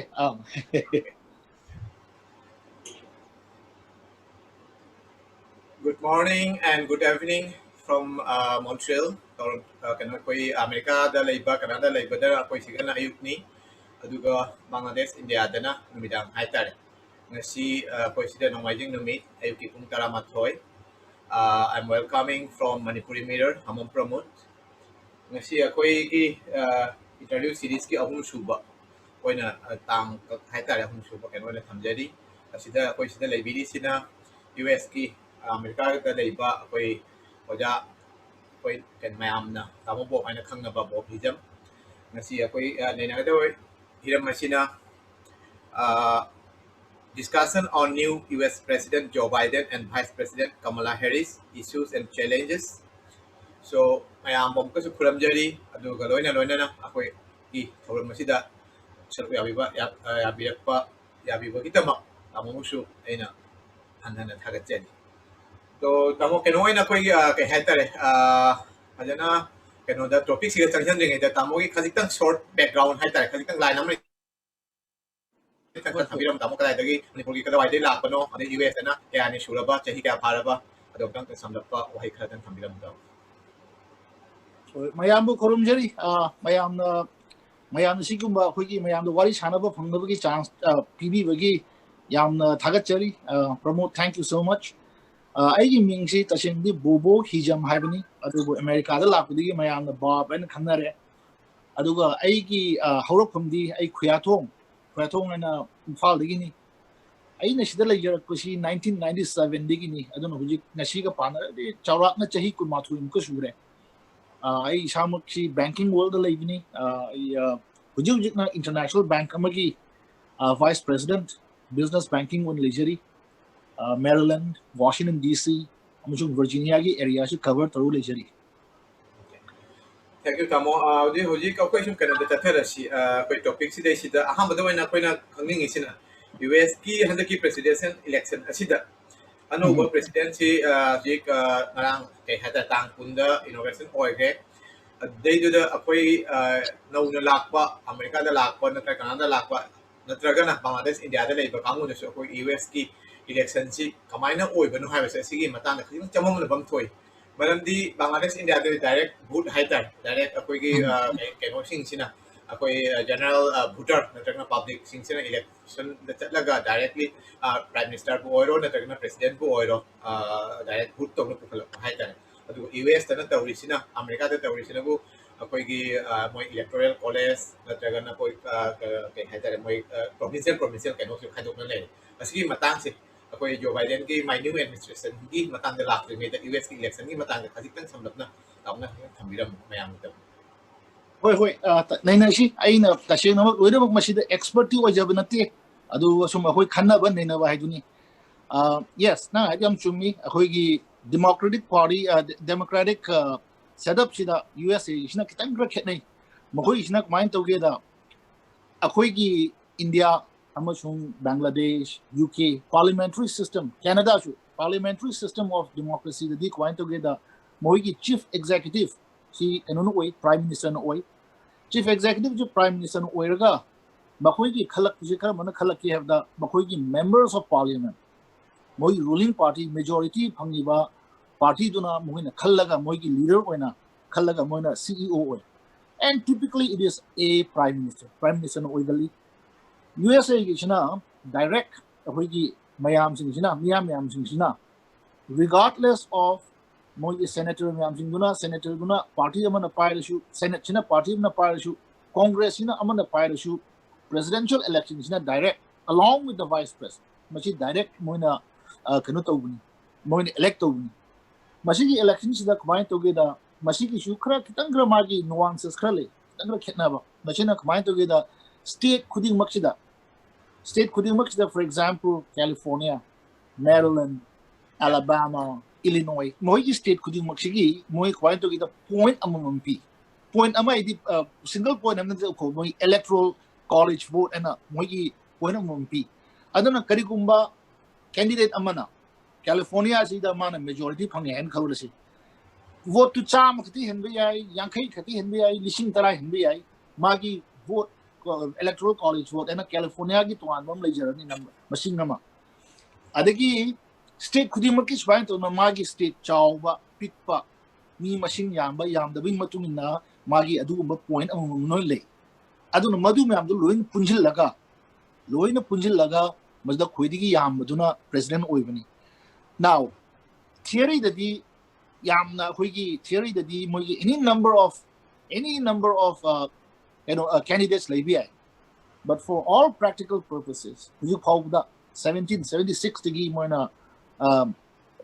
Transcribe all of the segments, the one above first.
Okay. Good morning and good evening from Montreal. Kana koi America da laiba Canada laiba da koi sigana ayuk ni aduga Bangladesh India dana numidang haitare. Ngasi koi sida nongmajing numit ayuki pung taramathoy. I'm welcoming from Manipuri Mirror Hamon Promote. Ngasi koi ki interview series ki ahum suba. Koi na tang haitare ahum suba kan wala thamjari. Asida koi sida laibiri sina US ki America da laiba koi oja koi kan mayam na tamo bo aina khang na ba Bob Hijam. Ngasi koi nena da hiram masina discussion on new US President Joe Biden and Vice President Kamala Harris issues and challenges. So mayam bom ko su kuram jari adu galoina loina na akoi ki thoram masida sarpi abiba yabirakpa yabiba kitama tamo musu aina hanhana thagat jani. So tamo kenoy na koi kay hatare ajana keno da topic siya tangjan ring ida tamo ki khajitang short background hatare khajitang line namre kan thabiram tamo kada dagi Manipur ki kada wai dai lakpano ade US na ya ni shuraba chahi kya pharaba adoptang ka samlappa wahai khadan thabiram da Mayambu Korumjari, Mayam Sigumba, Hugi, Mayam, the Wari Hanaba from the chance, PB Wagi, Yam Tagachari, promote, thank you so much. I mean, she touching the Bobo, Hijam Habini, Adugo America, the Lapidi, Mayam, the Bob and Kanare, Aduga, Aigi, Horocum di, a Khoyathong and Faldigini. I Nashidala Yarakushi 1997 Digini, I don't know who Nashiga Pana, the Charakna Chahiku Matu in Kushure. I Shamuki banking world the Labini, international bank amagi vice president, business banking on Leisure, Maryland, Washington DC, Virginia area should cover through Leisure. Thank you tamo di hoji ka question kana da tathara si koi topic si dai sida ahambada waina koina khangning isina US ki handaki presidential election asida ano president si jik ngarang kay hada tang punda innovation oige dai do da akoi nau na lakpa America da lakpa na Canada lakpa natraga na Bangladesh India da leiba kamu da so akoi US ki election si kamaina oiba no haiba sa sige matang na khing chamam na bam thoi Marandi Bangladesh India da direct vote haitar direct akoi ki keno sing sina akoi general voter natraga public sing sina election da chatlaga directly prime minister bu oiro natraga president bu oiro direct vote to no haitar adu US ta na tawrisina America ta tawrisina bu akoi ki moi electoral college natraga na koi kay haitar moi provincial keno su khadok na le asigi matang si akoi Joe Biden ki my new administration ki matang da lak ring da US ki election ki matang da khajitang samlap na tamna thambiram mayam ta Hoi, Nainashi, I know Tashing with the expert was Jabanati, Adu Suma Hoi Kanaban, Naina Haiduni. Yes, now I am to me, a Hoigi Democratic Party, Democratic setup, Shida, USA, is not Tangra Ketney, Mahoi is not mind together. A Hoigi India, Amazon, Bangladesh, UK, parliamentary system, Canada, parliamentary system of democracy, the Dick wine together, Moigi chief executive. Si kanunu way prime minister no way chief executive jo prime minister no way raga bakoi ki khalak ji kar mana khalak ki have the bakoi ki members of parliament moi ruling party majority phangi ba party duna moina khallaga moi ki leader oina khallaga moina CEO oy and typically it is a prime minister no way gali USA ki china direct bakoi ki mayam sing china miyam sing china regardless of moi senator senator guna party amana fire issue senate china party amana fire issue congress china amana fire issue presidential election china direct along with the vice president machi direct moina kanu tawuni moina elect tawuni machi ki election sida kmai togeda machi ki issue khra kitangra magi nuances khale kitangra khetna ba machi na kmai togeda state khuding maksida for example California, Maryland, Alabama, Illinois, moi state kuding magsigi, moi kwento kita point among MP. Point ama idi single point naman ko moi electoral college vote ana moi point among MP. Adana karikumba candidate amana. California sida mana majority phanghen khawlasi. Vote to cham khati henbi ai, yankai khati henbi ai, lising tara henbi ai, magi vote electoral college vote and California gi tuan bam lejarani number machine nama adagi state khudimaki swain to magi state chawba pikpa mi machine yamba yamda bin matungina magi adugumba point amum noi le aduna madu me amdu loin punjil laga mazda khoidigi yambaduna president oibani now theory dadi yamna khoigi theory dadi mogi any number of candidates lebi but for all practical purposes you call the 1776 tigi moina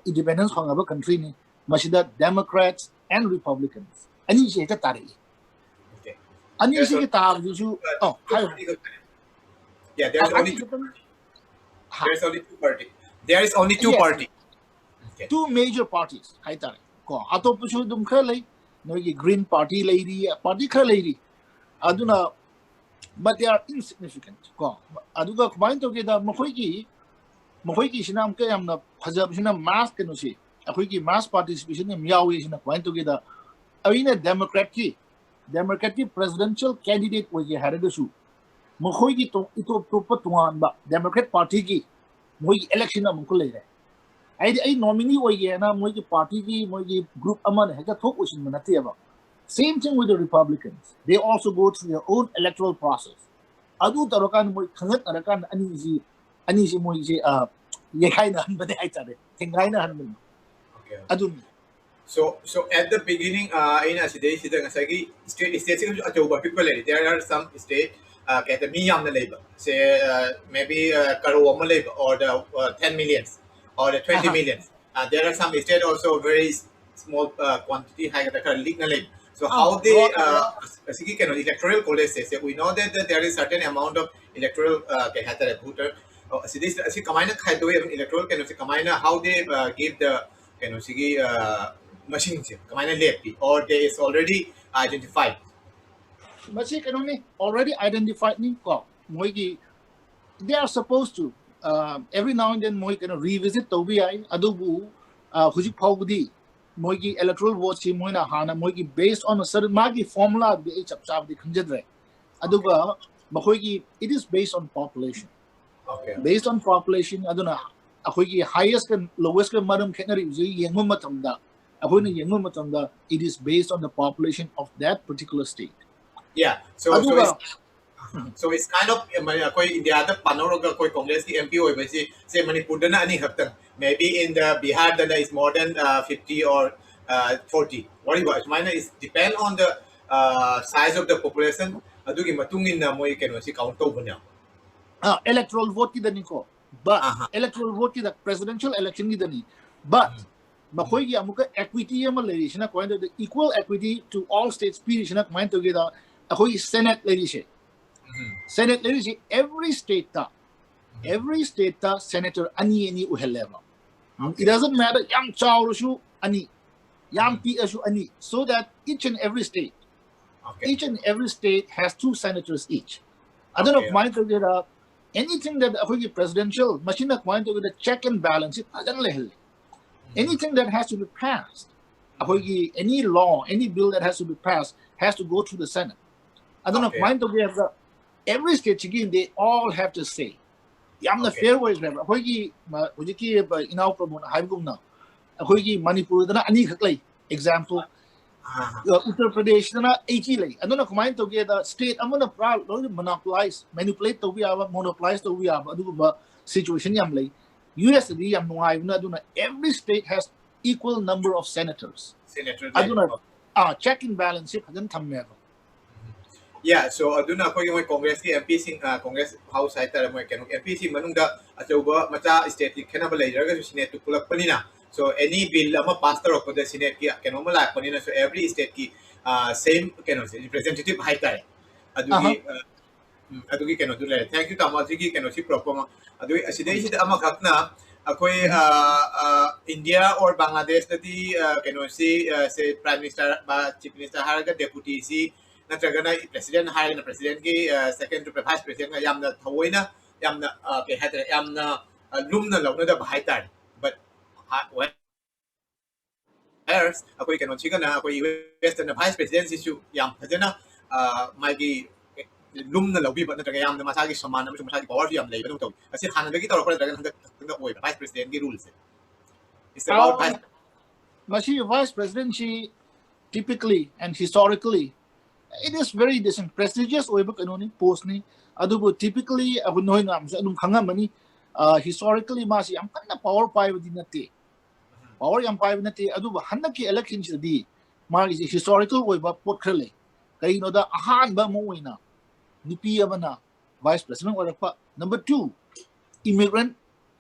independence khangaba country ni mashida Democrats and Republicans ani je ta tari Okay. ani There's je only- ta ju oh Yeah, there's only two party. There is only two Yes. party. Okay. two major parties hai tare ko atopushu dum khalai nogi green party lady party khalai aduna but they are insignificant ko aduga combine together makhoi ki sinam ke amna phajab sina mass ke no si akhoi ki mass participation em yawi sina combine together awina democratic presidential candidate wo ye haradusu makhoi ki to ito tuan ba democrat party ki moi election am ko le ai nominee wo ye na moi ki party ki moi ki group aman ha ka thok usin manati aba same thing with the Republicans they also go through their own electoral process adu tarokan moi khangat arakan ani si moi je ye kaina han bade ai tare thingaina han Okay. adu So at the beginning, in a state, states people, there are some state get the million labor, say maybe Karawama labor or the 10 millions or the 20 millions. There are some state also very small quantity high legal labor. So how they electoral college says we know that there is certain amount of electoral voter. So this electoral how they give the machines or they is already identified. Masi kanoni already identified ni ko moi ki they are supposed to every now and then moi kana revisit to bi ai adubu huji phawdi moi ki electoral vote si moi na hana moi ki based on a certain magi formula bi chap chap di khanjadre aduga makhoi ki it is based on population Okay. based on population aduna akhoi ki highest and lowest ka maram khenari ji yengma matamda akhoi na yengma matamda it is based on the population of that particular state Yeah. So aduga it's kind of India the Panoroga Congress the MP or say Manipur dana ani haptan. Maybe in the Bihar dana is more than 50 or 40. What is mine is depend on the size of the population. Adugi matungin na mo can see count over now. electoral vote ki dani ko but electoral vote ki the presidential election ki dani but makhoi gi amuka equity ama le shina ko the equal equity to all states pi shina ko together akhoi senate le she senate le she every state ta senator ani uhelema it doesn't matter yang chawru shu ani yang pi shu ani so that each and every state has two senators each I don't know if mine together anything that akhoi presidential machine ko together check and balance it anything that has to be passed any law any bill that has to be passed has to go through the Senate I don't know if mine together every state again they all have to say yamna fair ways remember hojiki inau promote haibum na Manipur dana ani khaklai example Uttar Pradesh dana 80 lay I don't know if mine together state amana monopolize manipulate to monopolize to adu situation yam lay US di yam nuai na aduna every state has equal number of senators aduna check and balance it hadan thamme Yeah, so aduna ko yung Congress ki MP sing Congress House ay tara mo kanong MP sing manungda atoba mata state ki kana balay raga so Senate tulak panina. So any bill ama pass taro ko the Senate ki kanong malak panina so every state ki same kanong representative hay tara. Adugi kanong dulay. Thank you tama sige kanong si propoma. Adugi asidai sida ama kakna ako'y India or Bangladesh na di kanong si Prime Minister ba Chief Minister haraga deputy si natragana president hire na president ki second to vice president nga yam na thawoi na yam na ke hatra yam na lum na law na da bahay tar but whereas ako'y kanon chika na ako'y US na vice president si yam phajana magi ꯂꯨꯝꯅ ꯂꯧꯕꯤꯕ ꯅꯠꯇ꯭ꯔꯒ ꯌꯥꯝꯅ ꯃꯁꯥꯒꯤ ꯁꯃꯥꯟ ꯑꯃꯁꯨꯡ ꯃꯁꯥꯒꯤ ꯄꯋꯥꯔꯁꯨ ꯌꯥꯝ ꯂꯩꯕ ꯑꯗꯨꯝ ꯇꯧꯏ ꯑꯁꯤ ꯍꯥꯟꯅꯗꯒꯤ ꯇꯧꯔꯛꯄ ꯅꯠꯇ꯭ꯔꯒ ꯍꯟꯗꯛ ꯑꯣꯏꯕ vice ꯄ꯭ꯔꯦꯁꯤꯗꯦꯟꯠꯀꯤ ꯔꯨꯜꯁꯦ It's about vice. Masi vice presidency typically and historically it is very decent prestigious oiba kanoni post ni adubu typically abu noi ngam sa adum khangamani historically masi yam kanna power pai di nate power yam pai nate adubu hanaki election di magi historical oiba pot khrele kaino da ahan ba mo oina nipi abana vice president oirakpa number 2 immigrant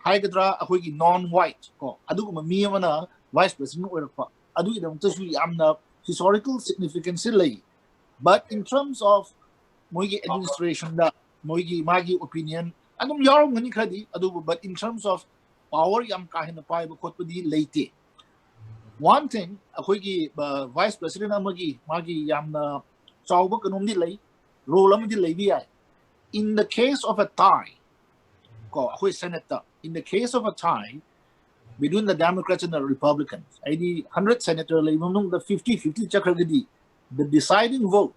haigadra akhoi non white ko adugu mi amana vice president oirakpa adu idam tasu yamna historical significance lay but in terms of moigi administration da moigi magi opinion adum yarum ngani khadi adu but in terms of power yam kahina pai ba khotpadi leite one thing akhoi vice president amagi magi yamna chawba kanum di lay role am di lay bi ai in the case of a tie ko akhoi senator in the case of a tie between the Democrats and the Republicans, 100 senators, the 50-50 chakragadi, the deciding vote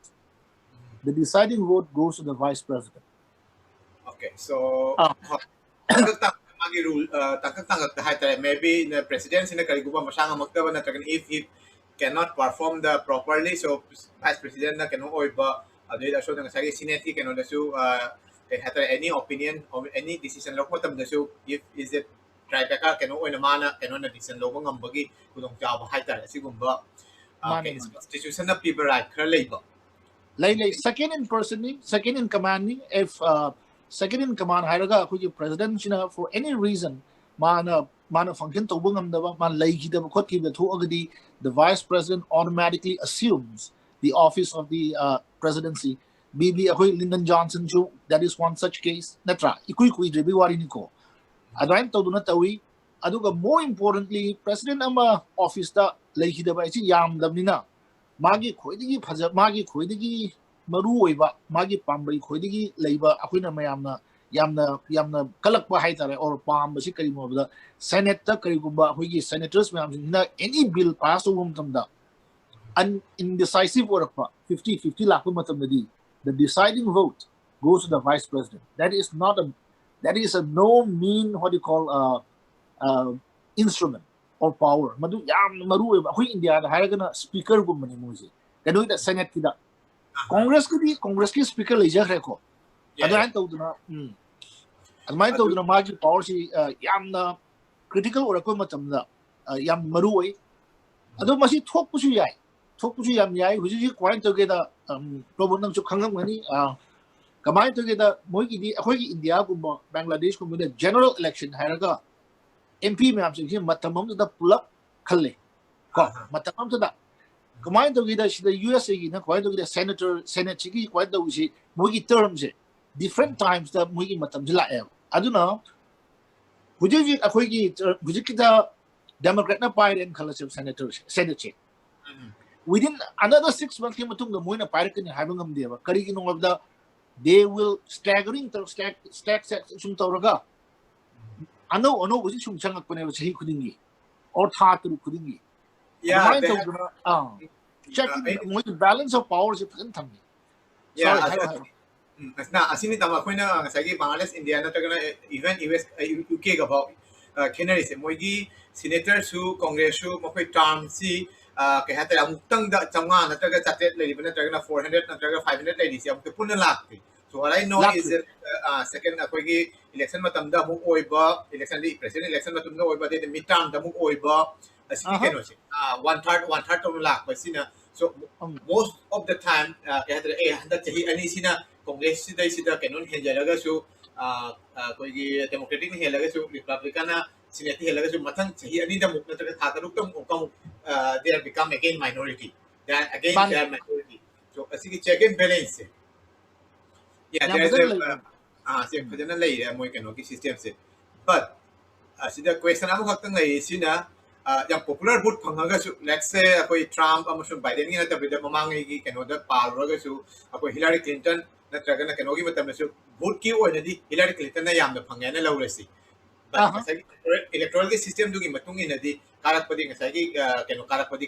goes to the vice president. Okay, so magi rule maybe the presidency na kaliguba masanga magtaba na tagan if he cannot perform the properly, so vice president na kanu oiba adu da so na sagi senate ki kanu da so any opinion or any decision lok matam da so if is it Tribeca kanu oina mana kanu na decision lok ngambagi kudong jaba haitare sigumba okay institution na people right khar leiba like second in person second in command if second in command hairaga akhoi president china for any reason mana function to bungam da man laigi da khot ki da thu agadi the vice president automatically assumes the office of the presidency bb akhoi Lyndon Johnson chu that is one such case natra ikui drebi wari ni ko adain to duna tawi aduga more importantly president ama office da laigi da ba chi yam damnina magi khoidigi phaja magi khoidigi maru oiba magi pambai khoidigi leiba akhina yamna kalakpa haitare or pam basi kari mo da senate ta kari gumba hoigi senators mayam na any bill pass ovum tamda an indecisive orakpa 50-50 lakpa matamdi the deciding vote goes to the vice president that is a no mean what you call instrument or power madu yam maru hui india da haigana speaker gumani muji kanu da senate kida congress ki speaker leja reko adan to duna admai to duna magi power si yamna critical or ko matamda yam maru oi adu masi thokpusu yam yai huji point to geda problem nam chu khangam ngani kamai to geda moigi di akhoi gi india gumba bangladesh gumba da general election hairaga MP ma'am से मतम दा pull-up खल्ले को मतम दा कमाई तो गिदा सिदा USA की ना कोई तो गिदा सेनेट की कोई तो उसी मोगी टर्म से different times दा मोगी मतम जिला है अदुना हुजी अखोई की हुजी की दा डेमोक्रेट ना पायरेन खल्ला से सेनेट within another 6 months की मतुंग दा मोइना पायरे कनी हाइबंगम देबा करी की नोंग दा they will stack sum तौरगा ano was it chang ko ne chahi khudingi or tha tu khudingi checking the balance of power is phan thamni na asini tama koina ngasagi Bangladesh India na tagana even US UK ga ba kenari se moigi senator su congress su mokoi term si ke hata amutang da changa na taga chatet le na tagana 400 na taga 500 le si amte punna lakti so what I know is that second akoigi election matam da mu oiba election president election matam da oiba the midterm da mu oiba asini keno si one third to lak basina so most of the time ke hata handa chahi ani sina congress sida kenon henjalaga so akoigi democratic helaga so republican na senate helaga so mathang chahi ani da muk na taga thataruk tam okam they have become again minority they are minority so asigi check and balance there's a lay mo kano ki system se but sida question amo khakang lay sina yang popular vote phangaga su let's say akoi Trump amasung Biden ni na tabida mamangi ki kano da palraga su akoi Hillary Clinton na traga na kano gi matam su vote ki oina di Hillary Clinton na yam da phangya na lawresi but sagi electoral system du gi matung ina di karakpadi ngasagi kano karakpadi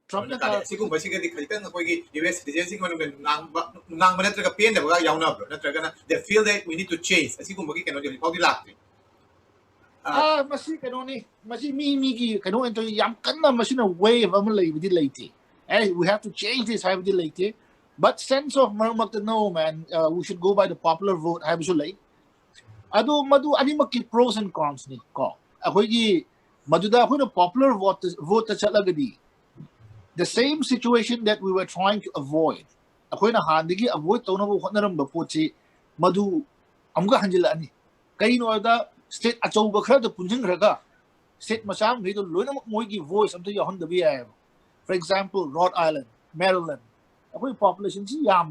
Trump na Natale, siguro basically khalitan na koigi US citizen ko nang manatra ka pen ba yaw na bro natra na they feel that we need to change siguro bagi kano di pau di lakti masi kano ni masi mi ki kano ento yam kanna masi na wave am lay di late we have to change this have di late but sense of marmak to know man we should go by the popular vote have so late adu madu ani makki pros and cons ni ko akoigi maduda ako na popular vote ta chalagadi the same situation that we were trying to avoid akoy na handigi avoid to na bo na ba po chi madu amga hanjila ani kaino da state achouba khara da punjing raga state masam ri do loina moi gi voice am to yahon da bi ay for example Rhode Island Maryland akoy population ji yam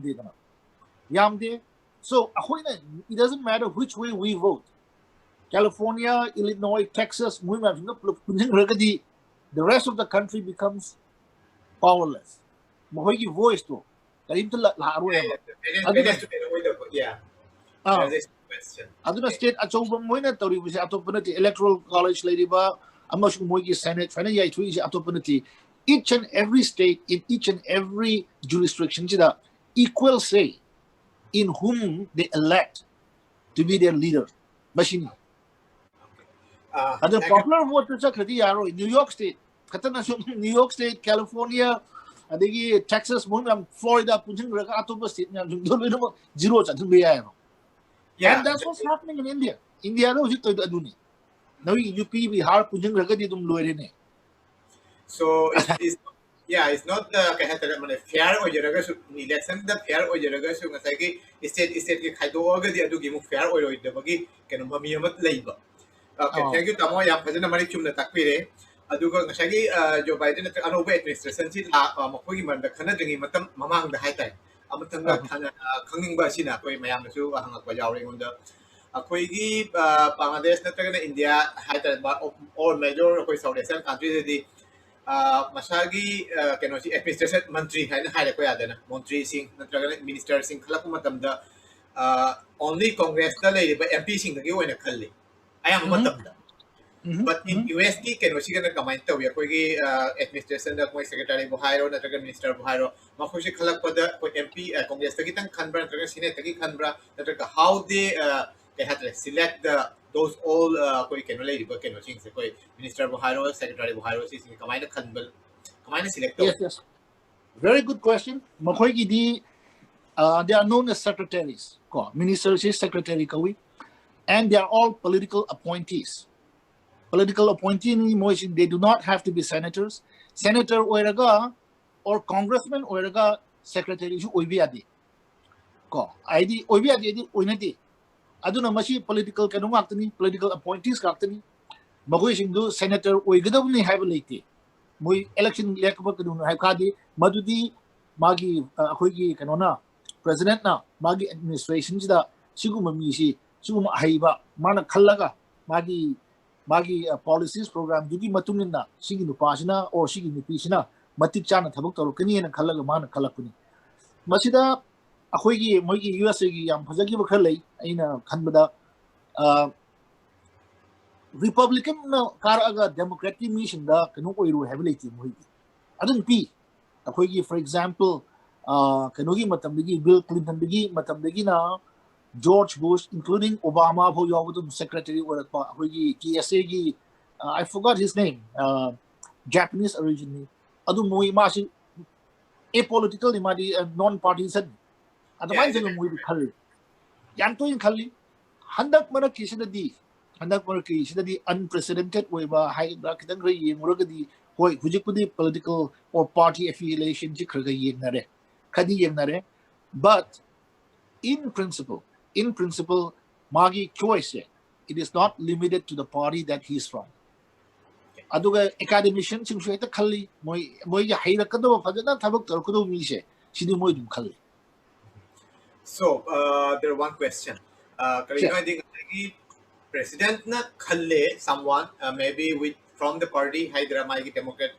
de so akoy na it doesn't matter which way we vote California Illinois Texas moi ma punjing raga di the rest of the country becomes powerless. Mahoigi voice to. Kalim to laro yan. yeah Aduna state at so mo na tori bisa atopanati electoral college lady ba amos moigi senate fana ya itu is atopanati each and every state in each and every jurisdiction jida equal say in whom they elect to be their leader. Machine. The popular vote sa kredi yaro in New York State. Katana New York State, California, adigi Texas, Florida, punjing raga atopa state niya dolo zero sa tubiya no. And that's what's happening in India. India no jito aduni. Nawi UP Bihar punjing raga di dum loire ne. So it's not the kahata man fair o jeraga su election the fair o jeraga su ngasai ki state ki khaido aga di adu gi mu fair o de bagi kenu mami amat leiba. Okay, thank you tamo yam phajana mari chumna takpire. Aduga ngasagi Joe Biden at anoba administration si makogi man da khana dingi matam mamang da haitai amatang da khana khangning ba sina koi mayam su hangak ba yawre ngunda akoi gi Bangladesh na taga na India haitai ba all major koi South Asian countries di masagi keno si administration mantri haina haida ko yada na mantri sing na taga minister sing khala ko matam da only congress da le ba MP sing da gi oina khalli ayam matam da but in US ki keno si kana kamay taw ya kogi administration da koi secretary buhairo na taga minister buhairo makosi khalak pada ko MP congress tagi tang khanbra taga senate tagi khanbra na taga how they select those all koi keno lady ba keno sing se koi minister buhairo secretary buhairo si sing kamay na khanbal kamay na select Yes very good question makoi gi di they are known as secretaries ko ministers is secretary kawi and they are all political appointees. Political appointee they do not have to be senators. Senator oiraga or congressman oiraga secretary ju oibiadi. Ko ID oibiadi di oinati. Aduna mashi political kanung aktani political appointees kaktani. Magoi singdu senator oigadaw ni have late. Moi election lekba kadun have kadi madudi magi akoigi kanona president na magi administration jida siguma misi siguma haiba mana khallaga magi policies program dugi matungin na sigi nupasina or sigi nupisina matik chana thabuk tarukani na khallaga mana khalakuni masida akoigi moigi USA gi yam phajagi ba khalai aina khanbada Republican na karaga Democratic mission da kanu oiru heavily moigi adun pi akoigi for example kanugi matamdigi Bill Clinton digi matamdigi na George Bush, including Obama, who was secretary or TSA, I forgot his name, Japanese originally. Adu mui masi apolitical, non-partisan. At the mind of mui khali. Yanto in khali. Handak mana kisida di unprecedented way ba high rakitang ray muragadi hoy hujikudi political or party affiliation jikraga yenare. Kadi yenare. But in principle, magi choice. It is not limited to the party that he is from. Aduga academician sing sueta khali moi ya haira kado fajana thabuk tar kudo mi se sidi moi dum khali. So there one question. Karina ding president na khalle someone maybe with from the party Hydra mai Democrat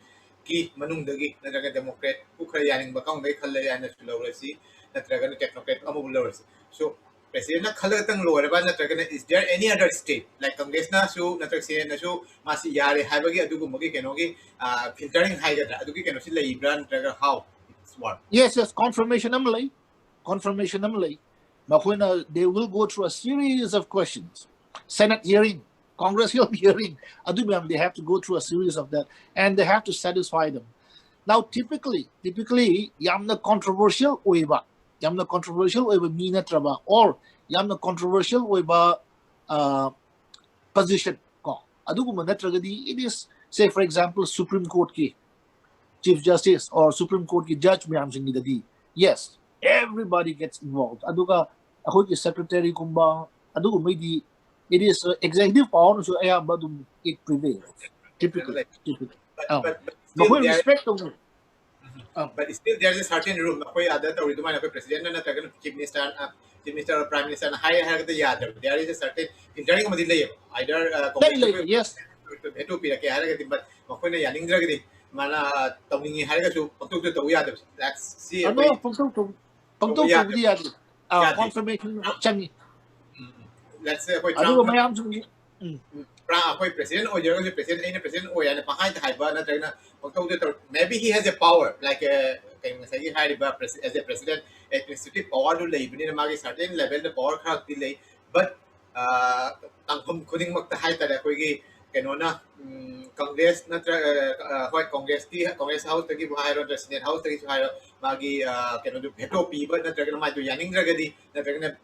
ki manung dagi natraga Democrat ku khaya yaning bakang dai khalle yana sulawasi natraga technocrat amul lawasi. So president na khalatang lower ba na tragana is there any other state like Congress na su na trag senate na su masi yare haibagi adugu magi kenogi filtering haigadra adugi kenosi la ibran traga how it's what Yes, confirmation namely. Confirmation namely. They will go through a series of questions. Senate hearing, Congressional hearing. They have to go through a series of that, and they have to satisfy them. Now, typically, yamna controversial oiba, mina traba, or yamna controversial oiba position ko. It is, say for example, Supreme Court ki Chief Justice or Supreme Court ki judge mayam sing nidadi. Yes, everybody gets involved. Ako ki secretary kumba, maybe it is executive power so it prevails. Typically. But still there, respect of but still there is a certain room. Koi other to ridu mana koi president na traga chief minister or prime minister na higher the yadra. There is a certain filtering of the either yes. Eto pira ke haraga but koi na yaning dragdi mana tawningi haraga su pagtuk to yadra. Let's see. Pagtuk yadra. Confirmation changi. Let's say koi Trump president or you're president any president or and behind the hyper maybe he has a power like as a president administrative power to live in a certain level the power craft delay but couldn't make the height that Kenona Congress Congress House to give higher the Senate House to give higher Magi can do veto people that they're going to Yanning Dragadi that they're going to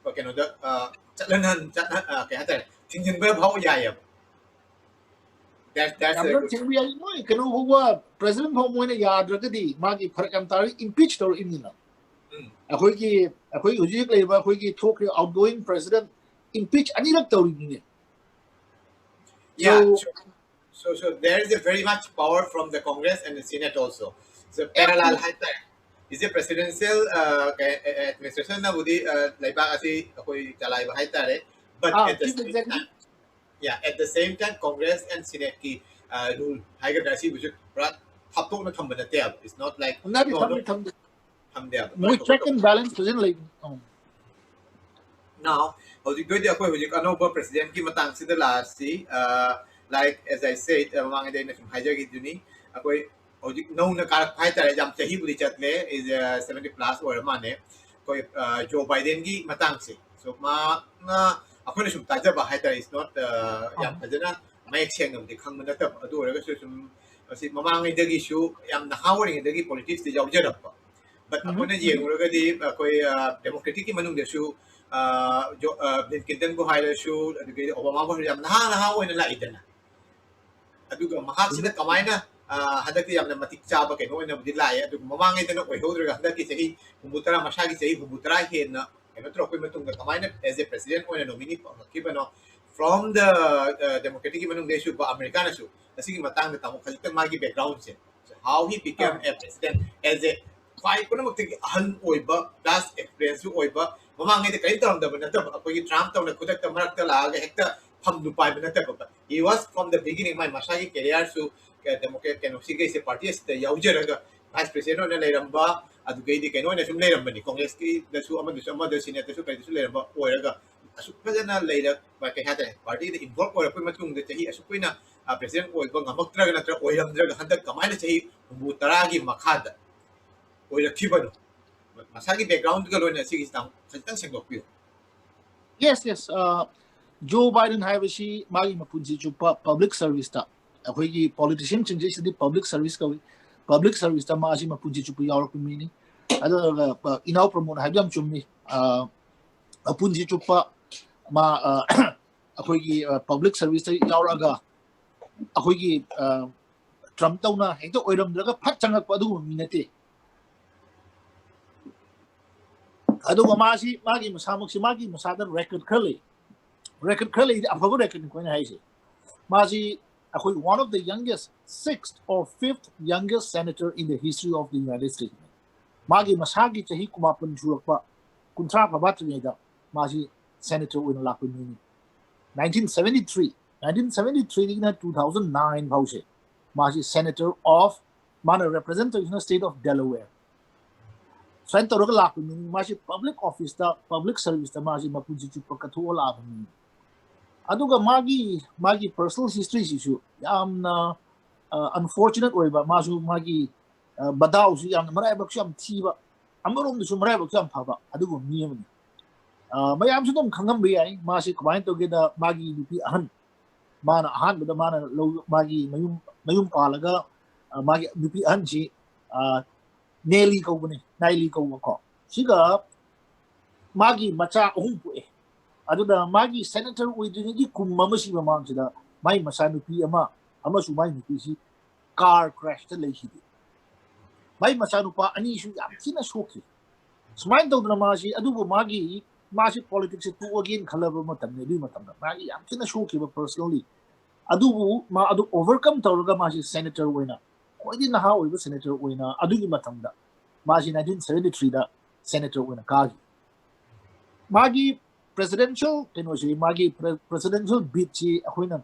Chatlanan Thinking about how Yaya. That's President Homoina Yadragadi, Magi Parakamtari impeached or immunal. A Hoiki talk outgoing president impeach Anila Tori. Yeah, so there is a very much power from the Congress and the Senate also. So parallel is a presidential administration na budi laiba kasi ako'y kalay ba haytare but at the same time at the same time Congress and Senate ki rule haiga dasi which haptok na thamba na tayab it's not like we check and balance presently now hojik doi ako hojik ano ba president ki matang sida last like as I said mga day na haiga giduni ako'y hojik no na karak haytare jam chahi budi chatle is 70 plus or mane koi Joe Biden ki matang si so na ako na sum taja ba haytare is not yam tajana may exchange ng dikhang manata adu ora so sum si mamangay dagi issue yam nakawring dagi politics di jaw jarap pa but ako na yeng ora di koi democratic ki manung de issue Clinton ko hayla issue adu kay Obama ko yam nahawoy na laidana adu ga mahak sila kamay na hadaki yam na matikcha ba kay no na dilay adu mamangay dano ko hodra ga hadaki sahi bumutara masagi sahi bumutara hen na tro ko matung ga kamay na as a president ko na nominee pa kibano from the democratic manung issue ba Americana issue kasi matang na tamo kasi magi background siya so how he became a president as a five ko na magtigi han oiba plus experience oiba mamangay de kay taram da ba na ako yung Trump taw na kudak ta marak ta laga hekta pamlupay ba na ta ba he was from the beginning my masagi career so democrat kano sige se party sa yaujeraga vice president na lairamba adu kay di kano na sum lairamba ni congress ki da su amado senate su kay su lairamba oiraga asukpa na laira ba kay hata party the involve or ko matung de tahi asukoi na president ko ko ngamaktra na tra oiram dra handak kamay na tahi butaragi makhada oira kibano masagi background ka lo na sige tang kantang singokyo yes Joe Biden hayashi magi mapunji chupa public service ta ako'y politician changes di public service ta magi mapunji chupa yawak mini ada inaw promote hayam chumni apunji chupa ako'y public service ta yawraga ako'y Trump taw na ito oiram daga phat changak pa adu minate adu magi masamok si magi masadan record curly apago record ko na haisi magi ako'y one of the youngest 6th or 5th youngest senator in the history of the United States magi masagi chahi kumapun jurak pa kuntra pa bat ni da magi senator win lakun ni 1973 na 2009 hause magi senator of mana representative in the state of Delaware Sign to local lap meaning mashi public office da public service da mashi mapuji chupakatu lap meaning. Aduga magi personal history issue yamna unfortunate way ba masu magi badao su yamna marai baksu am tiba amarom su marai baksu am phaba adugo miyamni mayam su dum khangam bi ai mashi kamain to ge da magi bipi ahan mana ahan da mana lo magi mayum palaga magi bipi ahan ji Nelly ko bune naili ko ko siga magi macha ohum pu aduda magi senator uidingi kumma si mamang sida mai masanu pi ama su mai pi si car crash ta lehi mai masanu pa ani su yam sina shoki smain do na masi adubu magi politics tu again khalaba matam ne bi matam magi yam sina shoki ba personally adubu adu overcome tawraga masi senator wena koidi na ha oiba senator wena adugi matam da masi 1973 da senator wena kagi magi presidential presidential bid chi ahoina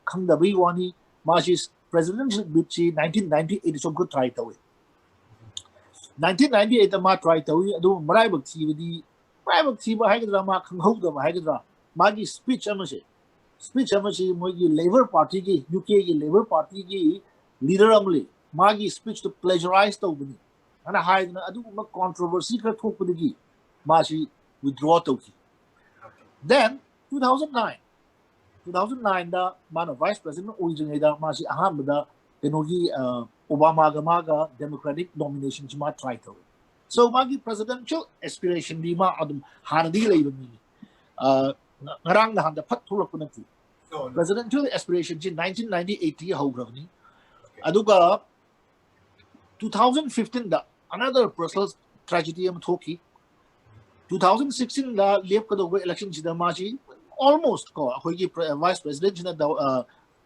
khang da bi wani magi presidential bid chi 1998 so good try tawi 1998 ma try tawi adu marai bak thi ba haidra ma khang hau da ba haidra magi speech amase mogi labor party ki uk ki labor party ki leader amli magi speech to plagiarize tawbani ana haidna adu ma controversy ka thokpudigi masi withdraw tawki then 2009 da mana vice president oijingai da masi aham da tenogi obama ga democratic nomination ma try to so magi presidential aspiration di ma adum hanadi leibani ngarang na handa phat thulak punati presidential aspiration in 1998 hograni aduga 2015 da another personal tragedy am thoki 2016 da lep ka do election chida machi almost ko hoigi vice president na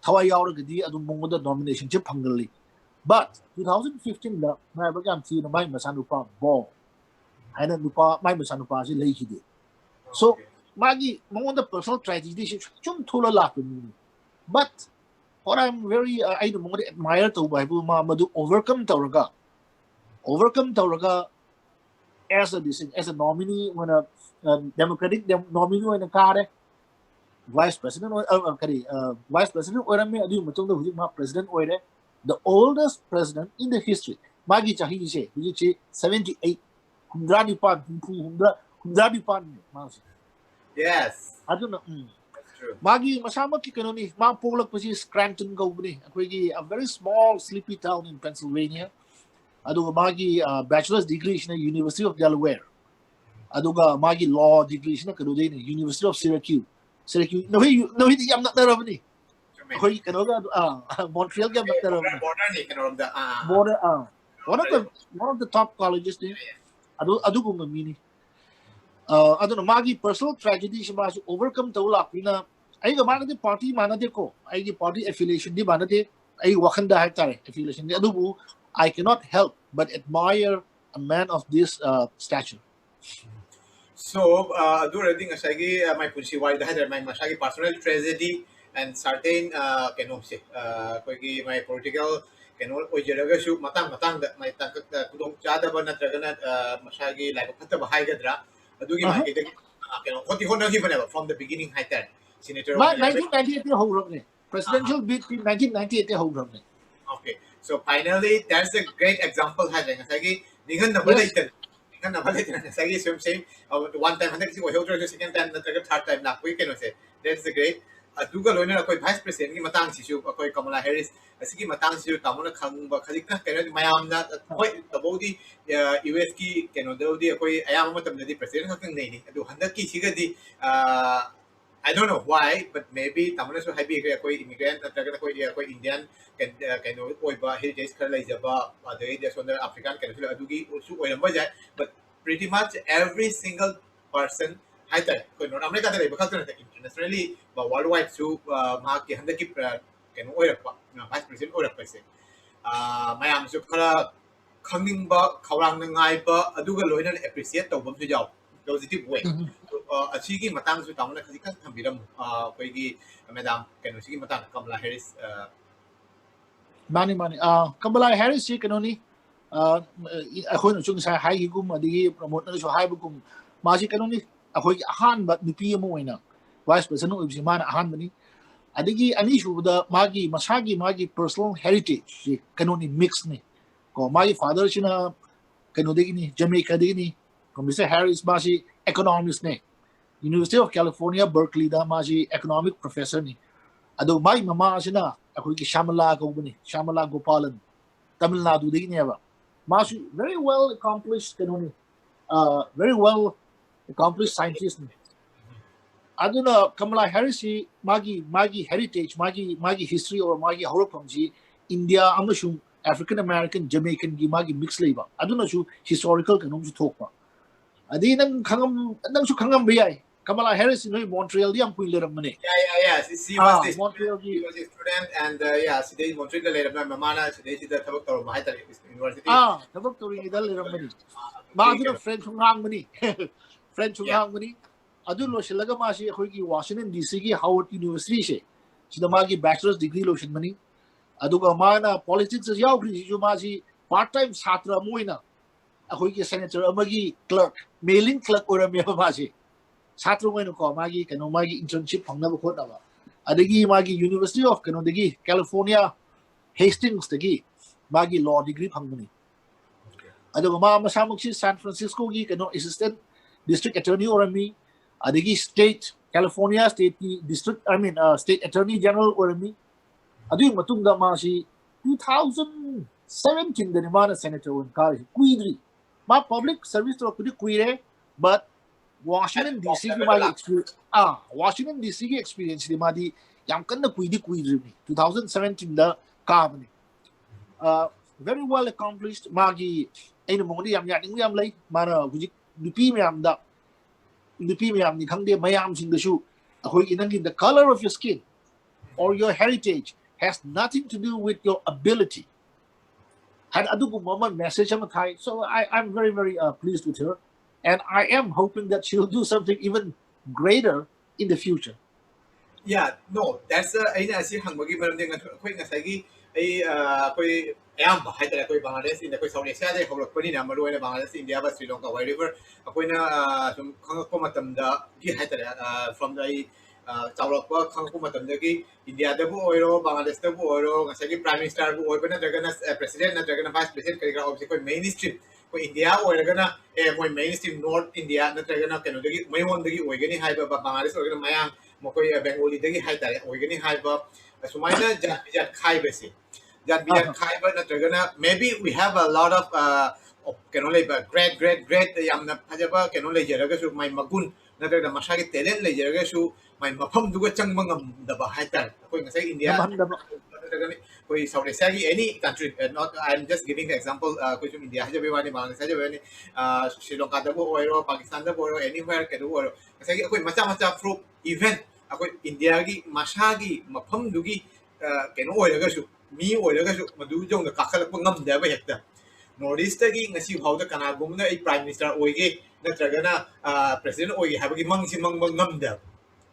thawa yaur gadi adu mongoda nomination che phangali but 2015 da mai bagam thi na mai masanu pa bo haina nupa mai masanu pa si lei khide so magi mongoda personal tragedy shi chum thula la but what I'm very I do mongoda admire to by ma madu overcome tawraga as a nominee when a democratic nominee when a car vice president vice president or me adu matong da president or the oldest president in the history magi chahi se which is 78 hundradi pan yes I don't know that's true magi masama ki kanoni ma polak pasi Scranton go ni akoigi a very small sleepy town in Pennsylvania aduga magi bachelor's degree in the University of Delaware aduga magi law degree in the University of Syracuse no he yam not there ni koi kanoga Montreal yam not there border ni kanoga border one of the top colleges ni aduga mini aduna magi personal tragedy shima overcome tawla pina ai ga manade party manade ko ai gi party affiliation di manade ai wakanda ha tare affiliation di adubu I cannot help but admire a man of this stature. So, do reading asagi my punsi why the my masagi personal tragedy and certain say my political ojeraga shu matang my kudong chada ba natragana masagi like pata bahai gadra adugi my what you honor given from the beginning high that senator 1998 ho presidential bid 1998 ho okay so finally that's a great example ha jang asagi ningan na balaitan same one time handak si ko helter second time natraga third time na koi keno se that's the great aduga loina koi vice president ki matang si su koi Kamala Harris asigi matang si kamona khang ba khali ka keno mayam na koi tabodi US ki keno dodi koi ayam matam na di president ka nei ni adu handak ki siga di I don't know why, but maybe tamana so happy koi immigrant natraga koi Indian can oiba heritage kala jaba adai de sonda African can feel adugi su oilamba jai but pretty much every single person haita koi not America ta ba khalta internationally but worldwide su ma ki handa ki can oirapa vice president oirapa se mayam su khala khangning ba khawrang ngai ba aduga loina appreciate tawbam su jaw positive way asigi matang su tamana khajika thambiram koi gi madam can sigi matang Kamala Harris Mani Kamala Harris si kanoni ꯑꯩꯈꯣꯏꯅ ꯁꯨ ꯉꯁꯥꯏ ꯍꯥꯏꯈꯤꯒꯨꯝ ꯑꯗꯒꯤ ꯄ꯭ꯔꯃꯣꯠꯅꯁꯨ ꯍꯥꯏꯕꯒꯨꯝ ꯃꯥꯁꯤ ꯀꯩꯅꯣꯅꯤ ꯑꯩꯈꯣꯏꯒꯤ ꯑꯍꯥꯟꯕ ꯅꯨꯄꯤ ꯑꯃ ꯑꯣꯏꯅ ꯚꯥꯏꯁ ꯄ꯭ꯔꯦꯁꯤꯗꯦꯟꯠ ꯑꯣꯏꯕꯁꯤ ꯃꯥꯅ ꯑꯍꯥꯟꯕꯅꯤ ꯑꯗꯒꯤ ꯑꯅꯤꯁꯨꯕꯗ ꯃꯥꯒꯤ ꯃꯁꯥꯒꯤ ꯄꯔꯁꯣꯅꯦꯜ ꯍꯦꯔꯤꯇꯦꯖꯁꯤ ꯀꯩꯅꯣꯅꯤ ꯃꯤꯛꯁꯅꯤ ꯀꯣ ꯃꯥꯒꯤ ꯐꯥꯗꯔꯁꯤꯅ ꯀꯩꯅꯣꯗꯒꯤꯅꯤ ꯖꯃꯩꯀꯥꯗꯒꯤꯅꯤ ꯃꯤꯁꯇꯔ ꯍꯦꯔꯤꯁ ꯃꯥꯁꯤ economistꯅꯦ ꯌꯨꯅꯤꯚꯔꯁꯤꯇꯤ ꯑꯣꯐ ꯀꯦꯂꯤꯐꯣꯔꯅꯤꯌꯥ ꯕꯔꯀꯂꯤꯗ ꯃꯥꯁꯤ economic professorꯅꯤ ꯑꯗꯣ ꯃꯥꯒꯤ ꯃꯃꯥꯁꯤꯅ ꯑꯩꯈꯣꯏꯒꯤ ꯁ꯭ꯌꯥꯃꯂꯥ ꯀꯧꯕꯅꯤ ꯁ꯭ꯌꯥꯃꯂꯥ ꯒꯣꯄꯥꯂꯟ ꯇꯥꯃꯤꯜ ꯅꯥꯗꯨꯗꯒꯤꯅꯦꯕ ꯃꯥꯁꯨ very well accomplished ꯀꯩꯅꯣꯅꯤ very well accomplished scientistꯅꯤ aduna Kamala Harris magi heritage magi history or magi horofamji India amashum African American Jamaican gi magi mix leiba aduna su historical kanum su thokpa adi nang su khangam bayai Kamala Harris no Montreal di am kuin leram mane Yeah. She was the Montreal she gi was a student, and yeah, she did Montreal later. My mama, she did the Tabak or Mahita University. tabak tori dal leram mani ma aduna French ngang mani French ngang mani adu lo shilaga ma shi khoi gi Washington DC gi Howard University she sida ma gi bachelor's degree lo shin mani aduga mana politics is yaw kri ju ma si part time chhatra moina akhoi ki senator amagi clerk mailing clerk ora me ma si chhatra moina ko ma gi kano ma gi internship phangna ba khotna ba adagi ma gi University of kano dagi California Hastings dagi ma gi law degree phangmani aduga ma masamuk si San Francisco gi kano assistant district attorney ora mi adagi state California state district state attorney general ora mi adui matungda masi 2017 da mana senator on college kuidri ma public service to kudi kuire but Washington DC ki magi experience Washington DC ki experience di madi yam kanna kuidri ni 2017 da kabani very well accomplished magi aina mongdi yam yam lai mana hujik nupi miyam ni khangde mayam sing da shu ahoi inang the color of your skin or your heritage has nothing to do with your ability. And adugu mama message so I'm very pleased with her, and I am hoping that she'll do something even greater in the future. Yeah, no, that's I see hangmagi maram ding koi ngasagi ai koi ayam hai tara koi Bangladesh in koi South Asia dai holok pani na maru na Bangladesh India ba Sri Lanka wherever koi na sum khangko matam da gi hai tara from the chawrakpa khangko matam da gi India da bu oiro Bangladesh da bu oiro ngasagi prime minister bu oiro na jagana president na jagana vice president kai ga obviously koi mainstream koi India oiragana moi mainstream North India na jagana keno da gi mai won da gi oigani hai ba Bangladesh oigana mayang mokoi Bengali dagi hai tare oigani hai ba sumaina jat khai besi jat bijat khai ba natragana maybe we have a lot of keno lei ba great yamna phajaba keno lei jaraga su mai magun natragana masagi talent lei jaraga su mai mafam duga changma ngam da ba hai tare koi ngasai India natragana koi South Asia gi any country not I'm just giving the example koi sum India hajabe wani Bangladesh hajabe wani Sri Lanka da bo oiro Pakistan da bo oiro anywhere keno oiro ngasai koi macha fruit event akoi India gi masagi mafam dugi keno oiraga su mi oiraga su madu jong da kakhalakpa ngamda ba hekta Northeast gi ngasi hauda kana gumna ai prime minister oige natragana president oige habagi mangsi ngamda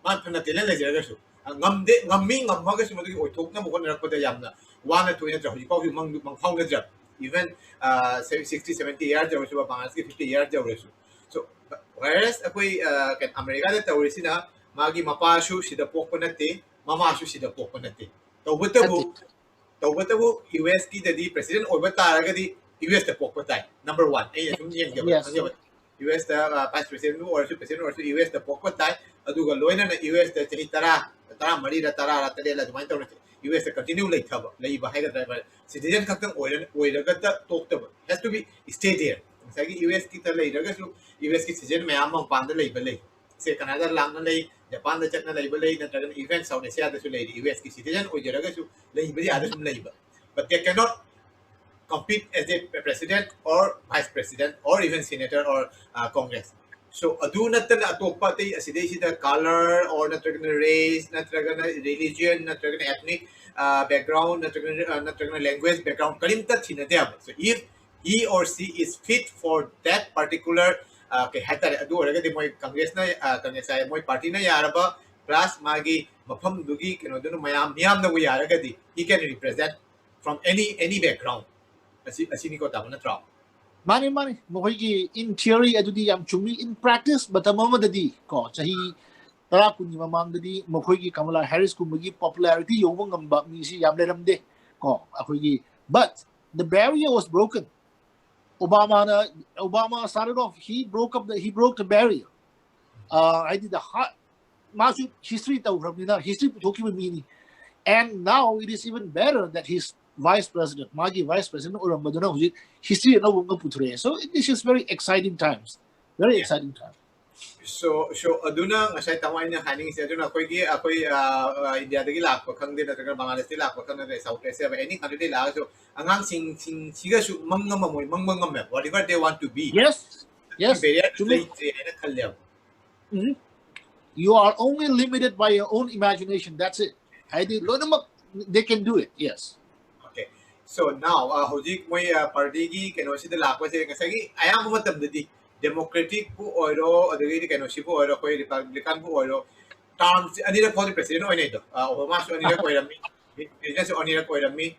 man phana tele le jeraga su ngamde ngammaga su madu oithokna mo kon rakpa da yamna wana toina tra hoji pau su mangphau na ja even 60 70 years jaw su Bangladesh gi 50 years jaw su so whereas akoi kan America da tawrisina magi mapashu sida pokpanate mamashu sida pokpanate tawbatabu US ki dadi president oibata ragadi US ta pokpatai number 1 ai sum yen ga US ta vice president or president or US ta pokpatai aduga loina na US ta chhi tara mari ra tara tare la dumai tawna US ta continue lai thaba lai ba haiga driver citizen khakang oiraga ta toktaba has to be stay there sagi US ki ta lai raga su US ki citizen mayam mang panda lai ba lai se Canada lang na lai Japan da chat na lai ba lai na tagan event South Asia da su lai US ki citizen o jaraga su lai ba ya da sum lai ba but they cannot compete as a president or vice president or even senator or congress so adu natana atokpa tai asidai sida color or natragana race natragana religion natragana ethnic background natragana language background kalimta thinade so if he or she is fit for that particular ke hatare adu oraga de moi congress ay moi party na yaraba plus magi mafam dugi keno dunu mayam na yaragadi he can represent from any background asini ko tama na traw Money, Mohiki in theory, adudi am chumi in practice, but a moment di ko chahi tarakuni mamangdi, Mohiki Kamala Harris kumagi popularity yovang but misi yamleram de ko akogi. But the barrier was broken. Obama started off. He broke the barrier. I did the hard history history talking with me, and now it is even better that he's vice president, Magi vice president, or history so this is very exciting times, very exciting time. so aduna ngasay tamay na haning siya aduna ako'y India dagi lak ko kang din at Bangladesh di lak ko kang din South Asia but any country di lak so angang siga su mangamamoy mangmangam whatever they want to be Yes. You are only limited by your own imagination. That's it. They can do it. Yes. Okay. So now, hojik mo party gi kano si dala ko kasi kasi ayang mo matam di Democratic po oro adagi kano si po oro ko Republican po oro terms anira ko president o ito. Obama so anira ko irami. President so anira ko irami.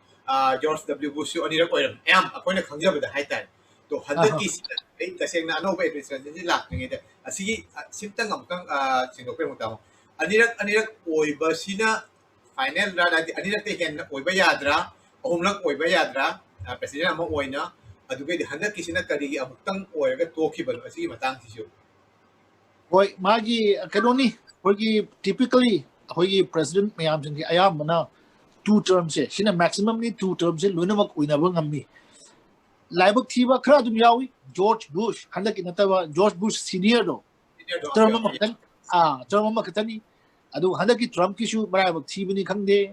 George W. Bush so anira ko irami. Ako na kangja ba high time. To handa ki kasi na ano ba president ni lak ng ito. Sige simtang ang sinopre mo tamo. Anira oy ba sina final ra anira teken oy ba yadra Omlang oy ba yadra president amo oy na adugay di handa kisina kadigi amutang oy ga toki ba sige matang sisyo Boy magi kanoni hogi typically hogi president mayam jing ayam na 2 terms se sina maximum ni 2 terms se loinamak uina ba ngammi laibak thiba khara dum yawi George Bush handa kinatawa George Bush senior do term makatani adu handa ki Trump ki shu marabak thibani khangde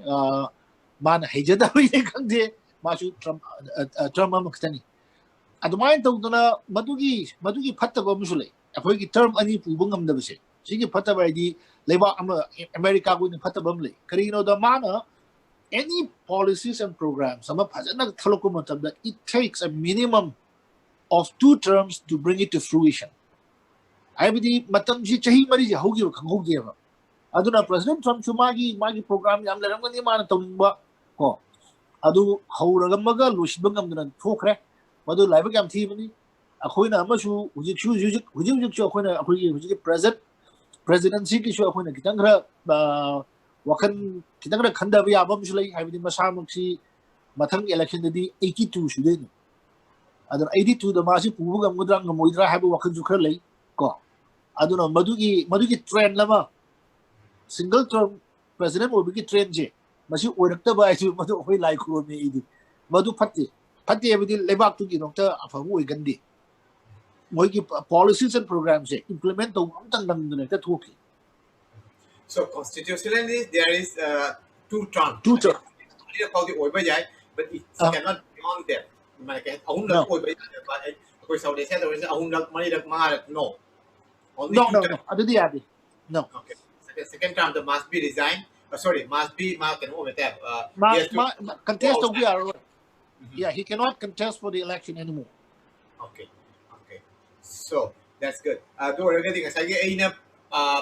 man hejada wi khangde masu Trump makatani adu main tawduna madugi phattaba musule akoi ki term ani pubu ngamdaba se sigi phattaba idi leba America go ni phattaba mle karino da mana any policies and programs sama phajana thaloko matabda it takes a minimum of 2 terms to bring it to fruition. Aibidi matam ji chahi mari ji hogi khanghogi ba aduna President Trump chumagi magi program yam leram ni mana tawba ko adu hauragamaga lushbangam nan thokre madu laibak yam thibani akoina amashu hujik akoina akoi hujik presidency ki shu akoina kitangra wakan kitangra khanda ba yabam shulai aibidi masamuksi mathang election di 82 shudeni aduna 82 da masi pubugam gudrang moidra habu wakan jukra lei ko aduna madugi trend lama single term president will be trend je masi orakta ba ai madu hoi lai ko me idi madu phatte abidi lebak tu gi nokta afamu igandi moigi policies and programs implement to amtang dang ne ta thoki so constitutionally there is 2 terms you call the oy ba jai but it cannot beyond that mana ke ahun dak oy ba ba koi sau de se to ahun dak mani dak ma no only no adu di adi no okay second term the must be resigned must be ma can over tab contest we are yeah he cannot contest for the election anymore okay so that's good do regarding sa ge aina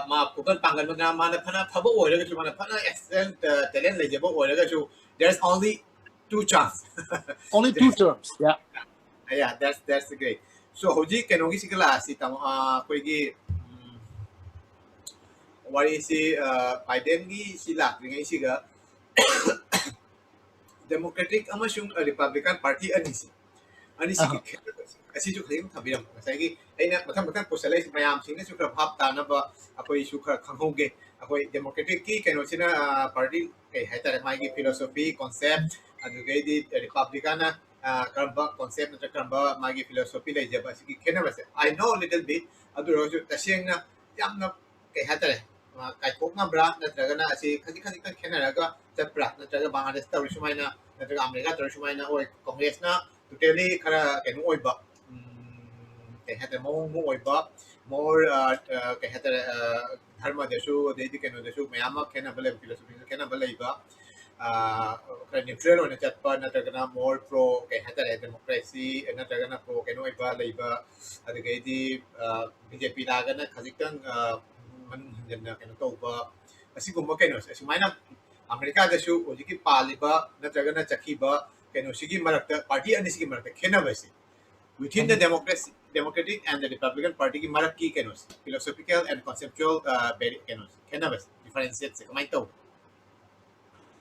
ma pukal pangal na mana phana phabo oy ga chu mana phana excellent talent le jabo oy ga chu there's only 2 chance only 2 terms yeah that's great so hoji kenogi sikala si tam koi gi wari si Biden gi sila ngai siga Democratic amasung Republican Party anisi asi ju khaim thabiram sai gi aina matham posalai mayam singna su khra bhap ta na ba akoi su khra khanghoge akoi Democratic ki keno sina party kai haita mai gi philosophy concept adu gai di Republican karba concept na karba magi philosophy lai jaba si kena ba se I know a little bit adu ro ju taseng na yamna kai haita kai kok na bra na traga na asi khani kan kena ga tapra na traga Bangladesh ta rusumai na traga America ta rusumai na oi Congress na totally khara kenu oi ba kai haita mo oi ba more kai haita dharma deshu dedi kenu deshu mayama kena bale philosophy kena bale ba neutral on chatpa na tagana more pro kai hata democracy na tagana pro keno iba leiba adagai di BJP lagana khajitang man hinna keno toba asigumba keno asimaina America da shu ojiki paliba na tagana chakiba Kenosigi Marakta party and Nisiki Maraka Kenavasi. Within the Democratic and the Republican Party Maraki Kenos, philosophical and conceptual Kenos, Kenavas, differentiates Kamaito.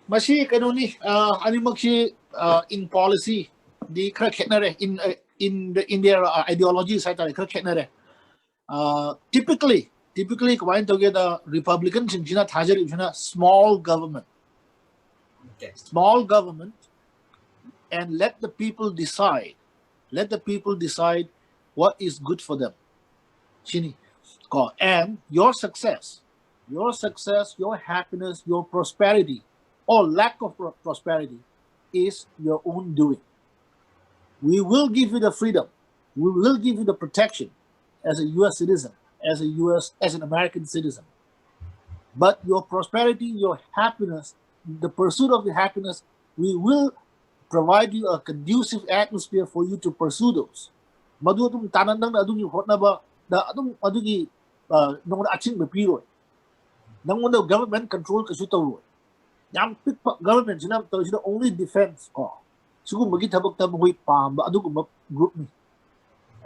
Mashi kanoni animakshi in policy the krakhetnare in their ideology side krakhetnare typically combined together Republicans in China Tajar small government. Okay. Small government, and let the people decide. Let the people decide what is good for them. Chini, and your success, your happiness, your prosperity, or lack of prosperity is your own doing. We will give you the freedom. We will give you the protection as a U.S. citizen, as an American citizen. But your prosperity, your happiness, the pursuit of the happiness, we will provide you a conducive atmosphere for you to pursue those. Madu atum tanandang na adung hotnaba da adung adugi nong aching bepiro. Nang mo government control kasu tawo. Yam pick government sina to sina only defense ko. Sugu magi tabak taboy pam ba adug group ni.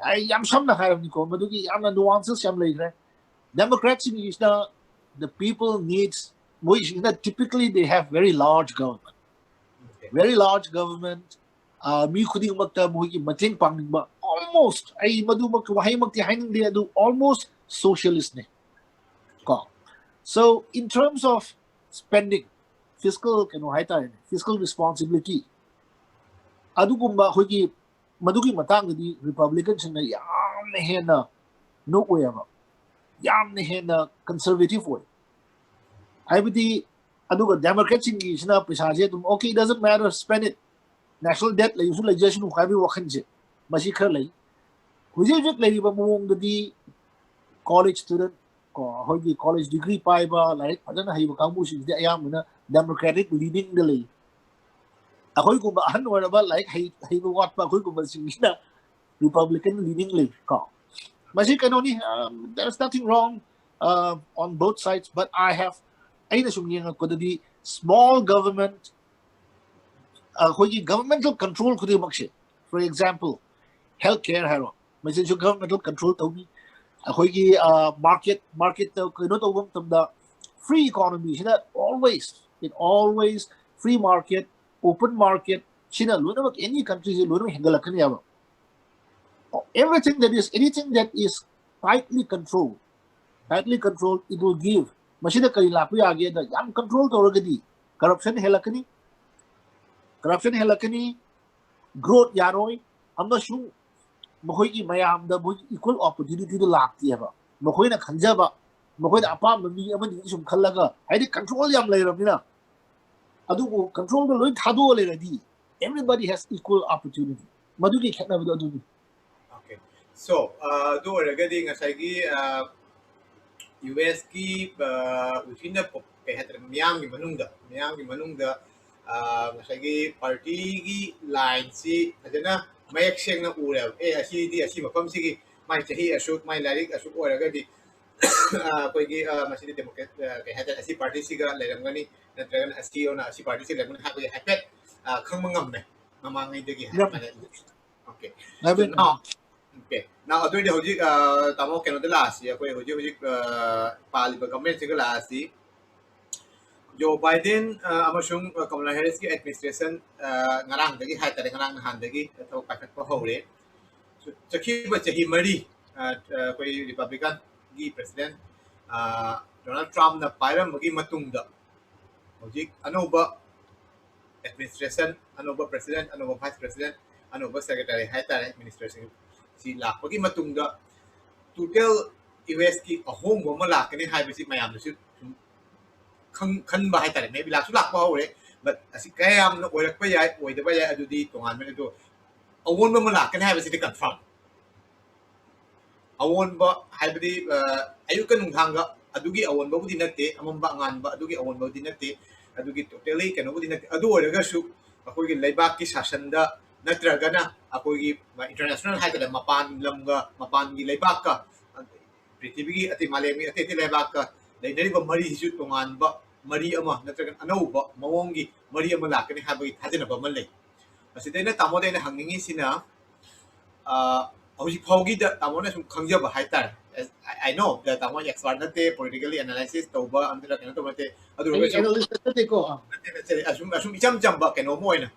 Ay yam sam na karam ni ko madugi yam na nuances yam lay. Democrats is the people needs which typically they have very large government. Very large government. Mi kuding magta muhi mating pangning ba almost ay madu magkawahay magtihainin dia do almost socialist ne. So in terms of spending, fiscal fiscal responsibility, adu kumba hoki madugi matang di Republicans na yam ne hena no way ba. Yam ne hena conservative way. I would the aduga Democrats in Gishna Pisaje, okay, it doesn't matter, spend it. National debt, like usual legislation, who have you walking it. Mashikali. Who is it lady among the college student or college degree piper, like I don't know how you come is the Ayamina, Democratic leading the lay. A Hoikuba unworkable like what Pakuba Republican leading lay. Mashikanoni, there's nothing wrong on both sides, but I have the small government, governmental control. For example, healthcare, governmental control. Market, the free economy. It always free market, open market. Any country, anything that is tightly controlled, it will give. Machine kari lapu age da yam control to ragadi corruption helakani growth yaroi amna shu mohoi ki mayam da equal opportunity to lakti ba mohoi na khanja ba mohoi da apam mi amani sum khallaga haidi control yam leiramina adu control da loi thadu le radi everybody has equal opportunity madugi khana ba adu. Okay, so do ragadi ngasai gi US ki within the Myangi Manungda Masagi party gi line si adana mayak seng na ura asi mafam sigi mai chahi ashok mai larik ashok oragadi koigi masidi democrat asi party siga lerangani natragan asi ona asi party si lerangani ha hapet khangmangam ne mamangai degi okay so now okay. Now, I do the Tamo Canada last year, Paliba government last year. Joe Biden, Amashung, Kamala Harris administration, Narang, the Hat, the Narang Handagi, the Packet for Hole. So, to keep what he Murray, Republican, President, Donald Trump, the Pyram, Magi Matunda. Anoba administration, Anoba president, Anoba vice president, Anoba secretary, Hatta administration. Si la pagi matungda to tell US ki a home wo mala kani hai bisi mayam su khan ba hai tare maybe la su lak ba hore but asi kayam no oirak pa yai oida ba yai adudi tongan me do awon ba mala kani hai bisi de confirm awon ba hai bidi ayukan unghanga adugi awon ba budi natte amam ba ngan ba adugi awon ba budi natte adugi totally kanu budi natte adu oraga su akoi gi leibak ki sasanda natragana akoi international haida mapan lamga mapan gi leibak ka prithvi gi ati malemi ati leibak ka leidari ba mari hisu tongan ba mari ama natragan anau ba mawong gi mari ama lakani habagi thajana ba malai ꯑꯁꯤꯗꯩꯅ ꯇꯥꯃꯣꯗꯩꯅ ꯍꯪꯅꯤꯡꯉꯤꯁꯤꯅ ꯍꯧꯖꯤꯛ ꯐꯥꯎꯒꯤꯗ ꯇꯥꯃꯣꯅ ꯁꯨꯝ ꯈꯪꯖꯕ ꯍꯥꯏꯇꯥꯔꯦ I know that ꯇꯥꯃꯣ expert ꯅꯠꯇꯦ politically analysis ꯇꯧꯕ ꯑꯝꯇ ꯀꯩꯅꯣ ꯇꯧꯕ ꯅꯠꯇꯦ ꯑꯗꯨ ꯑꯣꯏꯔꯒꯁꯨ analyst ꯅꯠꯇꯦꯀꯣ ꯑꯁꯨꯝ ꯏꯆꯝ ꯆꯝꯕ ꯀꯩꯅꯣ ꯑꯃ ꯑꯣꯏꯅ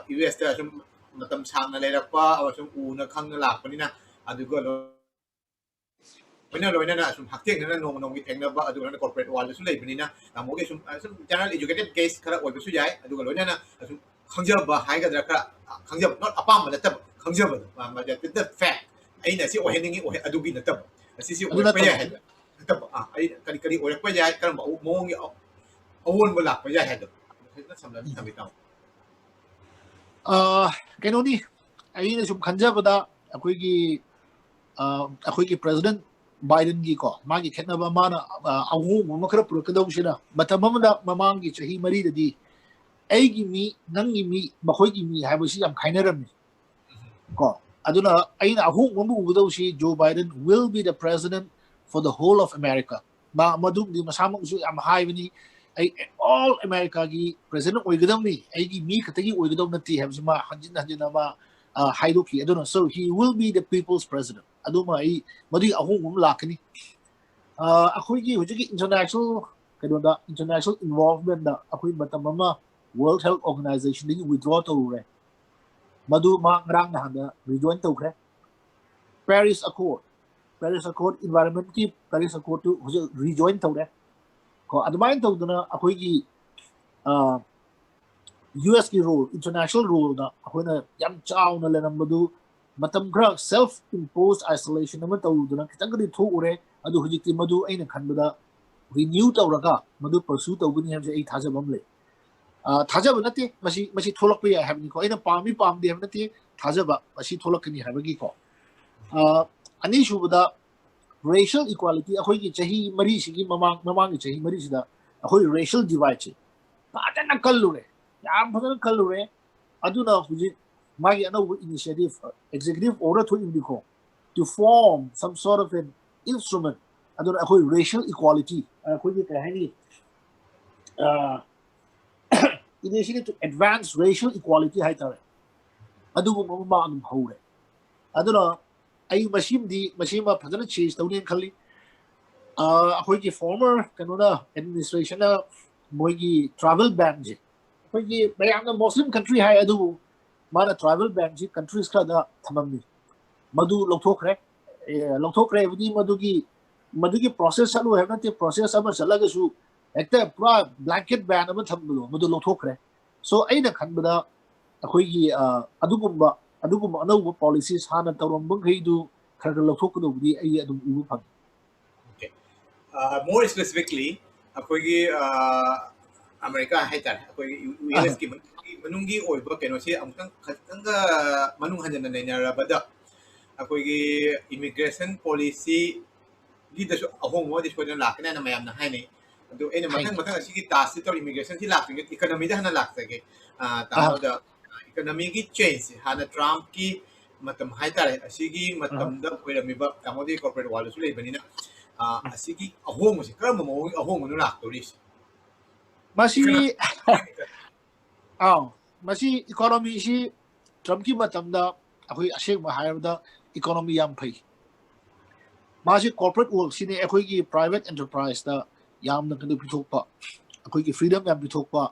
US ꯇ ꯑꯁꯨꯝ matam sangna lerakpa amasung una khangna lakpanina aduga loina na asum hakte na nong nong thengna ba aduga na corporate wall su leibnina amoge sum general educated case khara oibu yai aduga loina na asum khangja ba haiga dra khangja not apam na tab khangja ba ma the fact aina si oheningi adugi na tab si si oipa yai tab ai kari kari oipa yai karam mong awon ba lakpa yai hado na samla thamita Kenoni, I sum Kanjabada, Akwiki President Biden Giko, Magi Kenaba Mana, Awu, Makra Prokadosina, but a moment Mamangi, he married the Agi me, Nangi me, Mahogi me, have a see, I'm kind of me. Aduna, Aina, who Mudoshi, Joe Biden will be the president for the whole of America. Madum, the Masamu, I'm high. All America president Oigadamni, Agi me, Katagi Oigadamati, have Zima, Hanjinama, Haiduki, I don't know. So he will be the people's president. Aduma, Madi Ahum Lakani. Akwiki, which is international involvement, Akwi Batamama, World Health Organization, they withdraw to Madu Mangrang Handa, rejoin to Paris Accord, Environment, Paris Accord to rejoin to Admire to the US rule, international rule, when a young child Madu, Matam self-imposed isolation, Namatu, Katangari Tore, Adu Hujiki Madu, Aina Kanbada, renewed Auraga, Madu pursuit of Winnie Hamza 8,000 Bumley. Tajabanati, Mashi Tolopia have Nico, in a palmy palm, the Amity, Tajaba, Mashi Tolokani have a Giko. Anishu with the racial equality, a Hoyi Chahi Marisi, Mamang Chahi Marisida, a Hoyi racial divide. Patana Kalure, Yam Kalure, Aduna, my initiative, executive order to Indico, to form some sort of an instrument, Aduna Hoyi racial equality, initiative to advance racial equality. Haitare Adu Mamma Hore Aduna. I Mashima Padana Cheese, the Union Kali, Hoigi former Canada administration, Moigi travel ban. Hoigi, by Muslim country, I do, Mana travel ban, countries Kada Tamami. Madu Lotokre, Madugi process, I have not a process of a Salagasu, at the blanket ban of a Tambu, Madu Lotokre. So Aida Kanbada, Hoigi Adubumba. Another policies Hana Tarumbung do Karalokudu the Ayadum Upan. Okay. More specifically, America Hatar, US Manungi or Bokenosi, Amtanga Manuhan and Narabada. Immigration policy leadership of home what is for the Lakan and Mayam Hane. Do any Matanga tacit or immigration, he laughing at economy than a lack again. Economic change, Hana Trump ki Matam Haitare, Asigi, Matam, where a miba, Tamodi corporate wall is Lebanina, Asigi, a home was a crumble, a home on tourist. Mashi, Mashi economy, she Trumpki Matamda, a shake my higher the economy yam pay. Mashi corporate world, seen a quick private enterprise, the yam the Kanupitopa, a quick freedom yam Pitopa,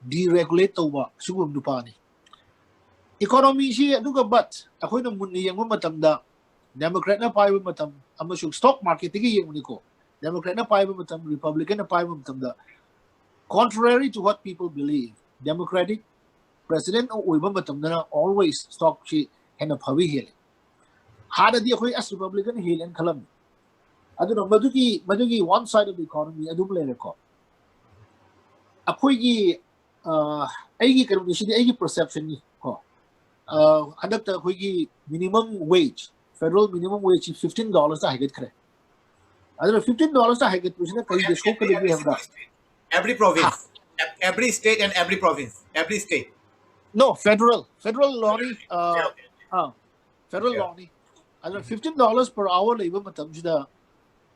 deregulate over Subum Dupani. Economy she look a but a point of money and Matamda, Democrat na Pai Matam, Amashu stock market, Nico, Democrat na Pai Matam, Republican na Pai Matamda. Contrary to what people believe, Democratic President Matamda always stock she and a Pavi Hill. Harder the as Republican Hill and Columbia. I don't know, Madugi, one side of the economy, I do play record. A Quiggy Agi condition, Agi perception. Conduct a minimum wage, federal minimum wage is $15 I get credit. Other $15 I get every province, every state and every province, every state. No, federal lorry, federal lorry. Other $15 per hour labor matamjida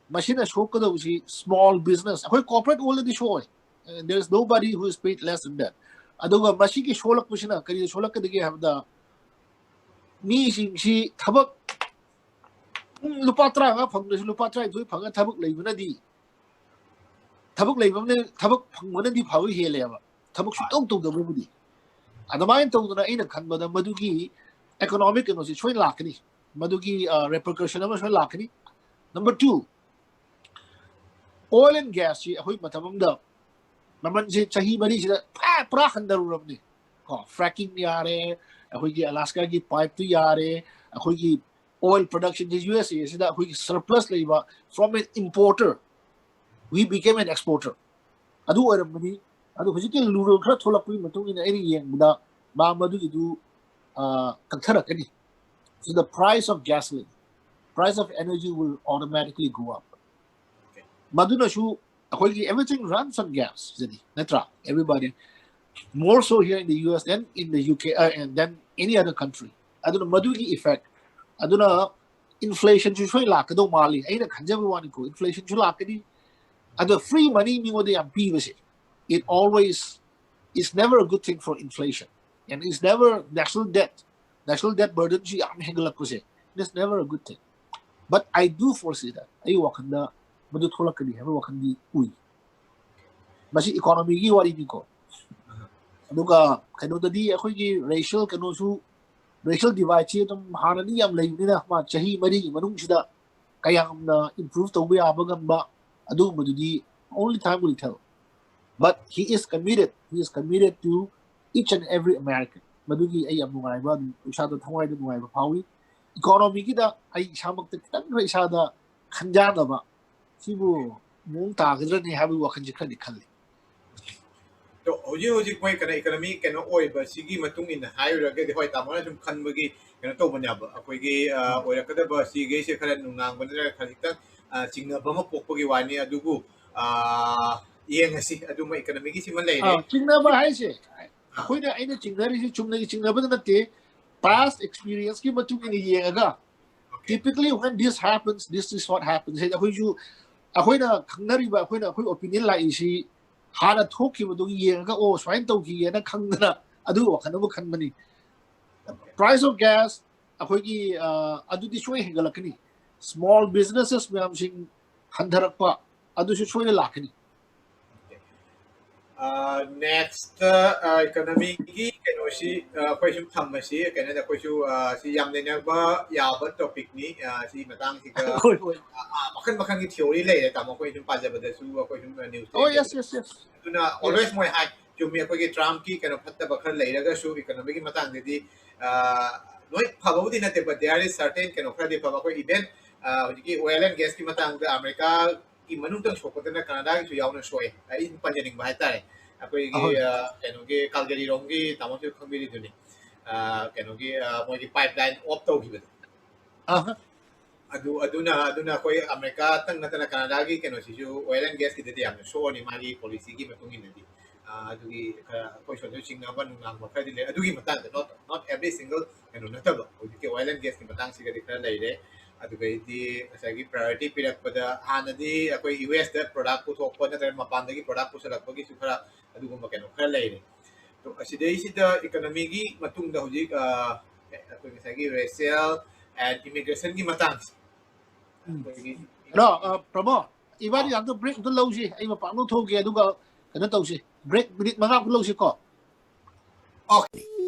machine shokada small business. Corporate already show. There's nobody who is paid less than that. aduga masiki sholak pusina kari sholak kadigi habda mi si thabak lupa tra nga phang de lupa tra dui phang thabak leibna di thabak leibamne thabak phangmana di phawi hele ba thabak su tong da budi adamai tong da ina khan bada madugi economic no si choi lakni madugi repercussion ama choi lakni. Number 2, oil and gas si hoi matamam da naman si chahi mari si pra khandaruram ni ko fracking yare hoi gi Alaska gi pipe tu yare hoi gi oil production in the USA is that we surplus labor from an importer we became an exporter adu oramani adu hojiki luro khara tholakui matung in any yengda ma madu idu kanthara kani. So the price of gasoline, price of energy will automatically go up. Maduna shu everything runs on gas zedi natra everybody more so here in the US than in the UK and than any other country. Aduna madugi effect aduna inflation chu choi lakado mali aina khanjabu wani ko inflation chu lakadi adu free money mi ngode am pi base it always is never a good thing for inflation and it's never national debt burden ji am hengla ko se it's never a good thing, but I do foresee that ai wakanda madu tholakadi have wakandi ui masi economy gi wari ni ko aduga kano dadi akhoi gi racial kano su racial divide chi tum hanani yam leibni na ma chahi mari manung sida kayam na improve to ya bagamba adu madudi only time will tell, but he is committed to each and every American madugi ay am nungai ba usada thawai da nungai ba pawi economy gi da ai samak ta kitang ra isada khanjana ba sibu mung ta gadra ni habi wa khanji khani khalli to hoji koi kana economy kano oi ba sigi matung in haira ge hoi ta mona sum khan bagi kano to banya ba akoi ge oi ka da ba sigi se khara nungang ban ra khalita chingna ba ma pok gi wani adugu yeng asi adu ma economy gi siman lei re chingna ba hai se akoi da aina chingna ri chumna gi chingna ba na te past experience ki matung ni yenga typically when this happens this is what happens akoi na khangnari ba akoi opinion la isi hana thoki bu dong yenga o swain to ki na khangna adu wakhana bu khanmani price of gas akoi gi adu di choi hengalakni small businesses myam sing handharakpa adu su choi lakni. Next economy gi kano si koi sum tham ma si kana da koi su si yam ne na ba ya ba topic ni si matang si ka makan gi theory lei ta mo koi sum pa ja ba da su koi sum news Oh yes tuna always moi ha jumi ko gi Trump ki kano phatta ba khan lei raga su economy gi matang de di noi phabo di na te but there is certain kano khra de phaba ko event hoji ki oil and gas ki matang da America ki manung tang chokot na Canada ki su yaw na soy ai pa janing ba tai akoi gi kano gi Calgary rong gi tamo su khambiri du ni kano gi moi gi pipeline op to gi ba aduna koi America tang na Canada gi kano si ju oil and gas ki de am so ni magi policy gi matung in di adugi koi so ju sing na ban nang ma khai di le adugi matang not every single kano na ta ba ki oil and gas ki matang si ga di khara lai re adugai di asagi priority pirak pada hanadi akoi US da product pu thok pa na tra mapan da gi product pu salak pa gi su khara adugu ma kano khara lai re to asidai sida economy gi matung da hoji akoi asagi racial and immigration gi matang no promo ibadi ang to break to low si ay mapano thogi aduga kana to si break minute mga ko low si ko okay